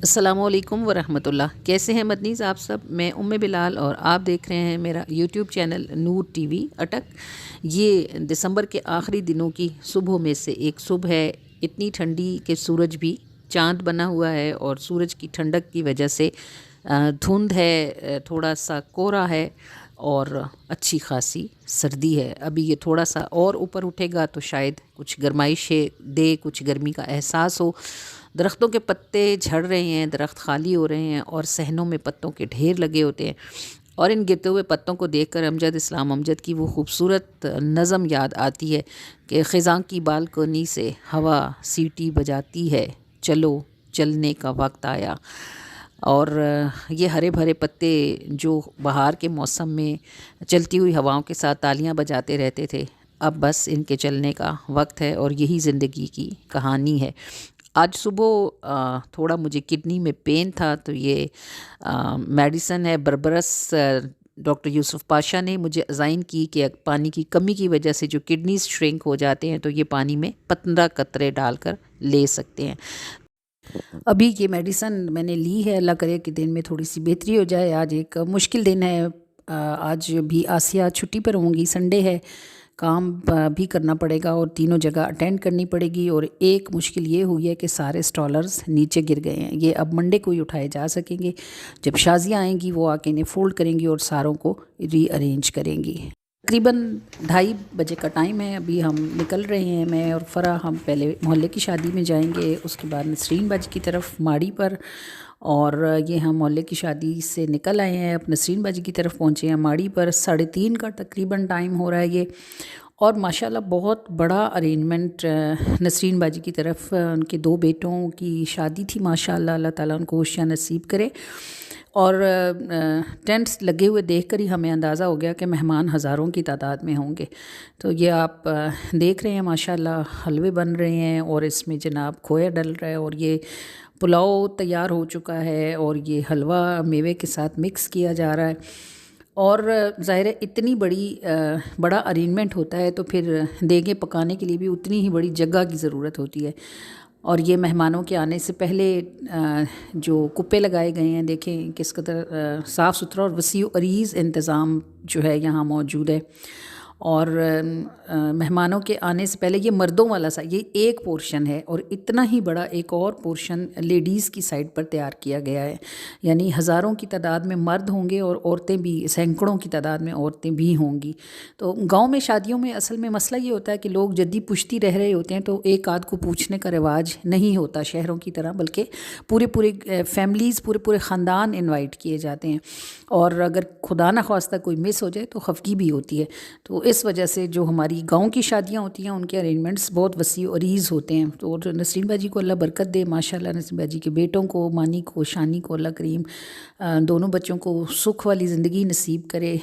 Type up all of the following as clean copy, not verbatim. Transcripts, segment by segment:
السلام علیکم ورحمۃ اللہ۔ کیسے ہیں مدنیز آپ سب؟ میں بلال اور آپ دیکھ رہے ہیں میرا یوٹیوب چینل نور ٹی وی اٹک۔ یہ دسمبر کے آخری دنوں کی صبح میں سے ایک صبح ہے، اتنی ٹھنڈی کہ سورج بھی چاند بنا ہوا ہے، اور سورج کی ٹھنڈک کی وجہ سے دھند ہے، تھوڑا سا کوہرا ہے اور اچھی خاصی سردی ہے۔ ابھی یہ تھوڑا سا اور اوپر اٹھے گا تو شاید کچھ گرمائش دے، کچھ گرمی کا احساس ہو۔ درختوں کے پتے جھڑ رہے ہیں، درخت خالی ہو رہے ہیں اور صحنوں میں پتوں کے ڈھیر لگے ہوتے ہیں، اور ان گرتے ہوئے پتوں کو دیکھ کر امجد اسلام امجد کی وہ خوبصورت نظم یاد آتی ہے کہ خزاں کی بالکنی سے ہوا سیٹی بجاتی ہے، چلو چلنے کا وقت آیا۔ اور یہ ہرے بھرے پتے جو بہار کے موسم میں چلتی ہوئی ہواؤں کے ساتھ تالیاں بجاتے رہتے تھے، اب بس ان کے چلنے کا وقت ہے، اور یہی زندگی کی کہانی ہے۔ آج صبح تھوڑا مجھے کڈنی میں پین تھا، تو یہ میڈیسن ہے بربرس، ڈاکٹر یوسف پاشا نے مجھے ازائن کی کہ پانی کی کمی کی وجہ سے جو کڈنیز شرنک ہو جاتے ہیں تو یہ پانی میں 15 قطرے ڈال کر لے سکتے ہیں۔ ابھی یہ میڈیسن میں نے لی ہے، اللہ کرے کہ دن میں تھوڑی سی بہتری ہو جائے۔ آج ایک مشکل دن ہے، آج بھی آسیہ چھٹی پر ہوں گی، سنڈے ہے، کام بھی کرنا پڑے گا اور تینوں جگہ اٹینڈ کرنی پڑے گی۔ اور ایک مشکل یہ ہوئی ہے کہ سارے سٹالرز نیچے گر گئے ہیں، یہ اب منڈے کو ہی اٹھائے جا سکیں گے۔ جب شازیہ آئیں گی وہ آ کے انہیں فولڈ کریں گی اور ساروں کو ری ارینج کریں گی۔ تقریباً 2:30 بجے کا ٹائم ہے، ابھی ہم نکل رہے ہیں۔ میں اور فرح ہم پہلے محلے کی شادی میں جائیں گے، اس کے بعد نسرین باجی کی طرف ماڑی پر، اور یہ ہم محلے کی شادی سے نکل آئے ہیں، اب نسرین باجی کی طرف پہنچے ہیں ماڑی پر۔ 3:30 کا تقریباً ٹائم ہو رہا ہے یہ، اور ماشاءاللہ بہت بڑا ارینجمنٹ نسرین باجی کی طرف، ان کے 2 بیٹوں کی شادی تھی ماشاءاللہ، اللہ تعالیٰ ان کو خوشیاں نصیب کرے۔ اور ٹینٹس لگے ہوئے دیکھ کر ہی ہمیں اندازہ ہو گیا کہ مہمان ہزاروں کی تعداد میں ہوں گے۔ تو یہ آپ دیکھ رہے ہیں ماشاءاللہ حلوے بن رہے ہیں، اور اس میں جناب کھویا ڈل رہا ہے، اور یہ پلاؤ تیار ہو چکا ہے، اور یہ حلوہ میوے کے ساتھ مکس کیا جا رہا ہے۔ اور ظاہر ہے اتنی بڑا ارینجمنٹ ہوتا ہے تو پھر دیگیں پکانے کے لیے بھی اتنی ہی بڑی جگہ کی ضرورت ہوتی ہے۔ اور یہ مہمانوں کے آنے سے پہلے جو کپے لگائے گئے ہیں، دیکھیں کس قدر صاف ستھرا اور وسیع و عریض انتظام جو ہے یہاں موجود ہے۔ اور مہمانوں کے آنے سے پہلے یہ مردوں والا سا یہ ایک پورشن ہے، اور اتنا ہی بڑا ایک اور پورشن لیڈیز کی سائڈ پر تیار کیا گیا ہے، یعنی ہزاروں کی تعداد میں مرد ہوں گے اور عورتیں بھی سینکڑوں کی تعداد میں عورتیں بھی ہوں گی۔ تو گاؤں میں شادیوں میں اصل میں مسئلہ یہ ہوتا ہے کہ لوگ جدی پشتی رہ رہے ہوتے ہیں، تو ایک آدھ کو پوچھنے کا رواج نہیں ہوتا شہروں کی طرح، بلکہ پورے فیملیز پورے خاندان انوائٹ کیے جاتے ہیں، اور اگر خدا نخواستہ کوئی مس ہو جائے تو خفگی بھی ہوتی ہے۔ تو اس وجہ سے جو ہماری گاؤں کی شادیاں ہوتی ہیں ان کے ارینجمنٹس بہت وسیع و عریض ہوتے ہیں۔ تو نسرین باجی کو اللہ برکت دے، ماشاءاللہ نسرین باجی کے بیٹوں کو، مانی کو، شانی کو اللہ کریم دونوں بچوں کو سکھ والی زندگی نصیب کرے۔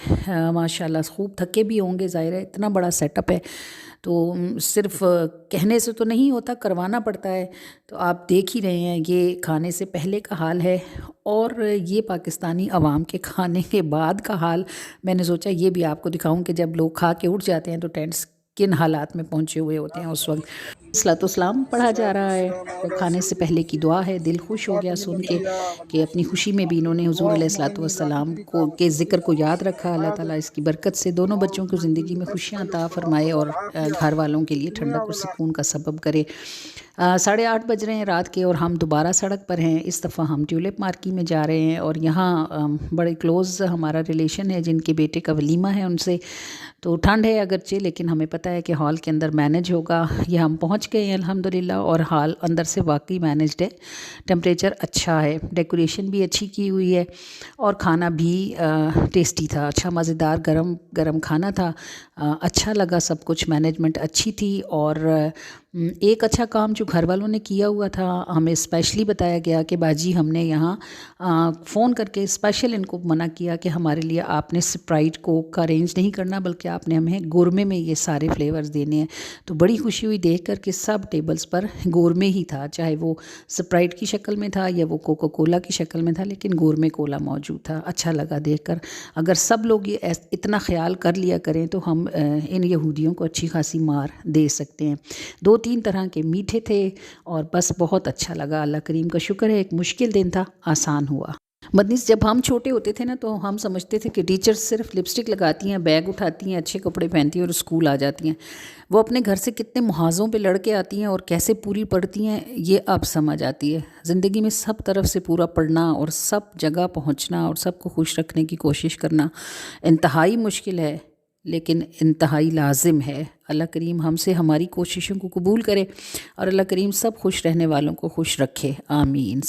ماشاءاللہ خوب تھکے بھی ہوں گے، ظاہر ہے اتنا بڑا سیٹ اپ ہے تو صرف کہنے سے تو نہیں ہوتا، کروانا پڑتا ہے۔ تو آپ دیکھ ہی رہے ہیں یہ کھانے سے پہلے کا حال ہے، اور یہ پاکستانی عوام کے کھانے کے بعد کا حال۔ میں نے سوچا یہ بھی آپ کو دکھاؤں کہ جب لوگ کھا کے اٹھ جاتے ہیں تو ٹینٹس کن حالات میں پہنچے ہوئے ہوتے ہیں اس وقت۔ صلاۃ والسلام پڑھا جا رہا ہے، کھانے سے پہلے کی دعا ہے۔ دل خوش ہو گیا سن کے کہ اپنی خوشی میں بھی انہوں نے حضور علیہ الصلوۃ والسلام کو کے ذکر کو یاد رکھا۔ اللہ تعالیٰ اس کی برکت سے دونوں بچوں کو زندگی میں خوشیاں عطا فرمائے، اور گھر والوں کے لیے ٹھنڈک اور سکون کا سبب کرے۔ 8:30 بج رہے ہیں رات کے، اور ہم دوبارہ سڑک پر ہیں۔ اس دفعہ ہم ٹیولپ مارکی میں جا رہے ہیں، اور یہاں بڑے کلوز ہمارا ریلیشن ہے جن کے بیٹے کا ولیمہ ہے، ان سے تو ٹھنڈ ہے اگرچہ، لیکن ہمیں پتہ ہے کہ ہال کے اندر مینج ہوگا۔ یہ ہم پہنچ گئے ہیں الحمدللہ، اور ہال اندر سے واقعی مینجڈ ہے، ٹیمپریچر اچھا ہے، ڈیکوریشن بھی اچھی کی ہوئی ہے، اور کھانا بھی ٹیسٹی تھا، اچھا مزیدار گرم گرم کھانا تھا، اچھا لگا سب کچھ، مینجمنٹ اچھی تھی۔ اور ایک اچھا کام جو گھر والوں نے کیا ہوا تھا، ہمیں اسپیشلی بتایا گیا کہ باجی ہم نے یہاں فون کر کے اسپیشل ان کو منع کیا کہ ہمارے لیے آپ نے سپرائٹ کوک کا ارینج نہیں کرنا، بلکہ آپ نے ہمیں گورمے میں یہ سارے فلیورز دینے ہیں۔ تو بڑی خوشی ہوئی دیکھ کر کہ سب ٹیبلز پر گورمے ہی تھا، چاہے وہ سپرائٹ کی شکل میں تھا یا وہ کوکا کولا کی شکل میں تھا، لیکن گورمے کولا موجود تھا۔ اچھا لگا دیکھ کر۔ اگر سب لوگ یہ اتنا خیال کر لیا کریں تو ہم ان یہودیوں کو اچھی خاصی مار دے سکتے ہیں۔ 2-3 طرح کے میٹھے تھے اور بس بہت اچھا لگا، اللہ کریم کا شکر ہے، ایک مشکل دن تھا، آسان ہوا۔ مدنیس جب ہم چھوٹے ہوتے تھے نا تو ہم سمجھتے تھے کہ ٹیچر صرف لپسٹک لگاتی ہیں، بیگ اٹھاتی ہیں، اچھے کپڑے پہنتی ہیں اور اسکول آ جاتی ہیں۔ وہ اپنے گھر سے کتنے محاذوں پہ لڑ کے آتی ہیں اور کیسے پوری پڑھتی ہیں یہ اب سمجھ آتی ہے۔ زندگی میں سب طرف سے پورا پڑھنا اور سب جگہ پہنچنا اور سب کو خوش رکھنے کی کوشش کرنا انتہائی مشکل ہے، لیکن انتہائی لازم ہے۔ اللہ کریم ہم سے ہماری کوششوں کو قبول کرے اور اللہ کریم سب خوش رہنے والوں کو خوش رکھے، آمین۔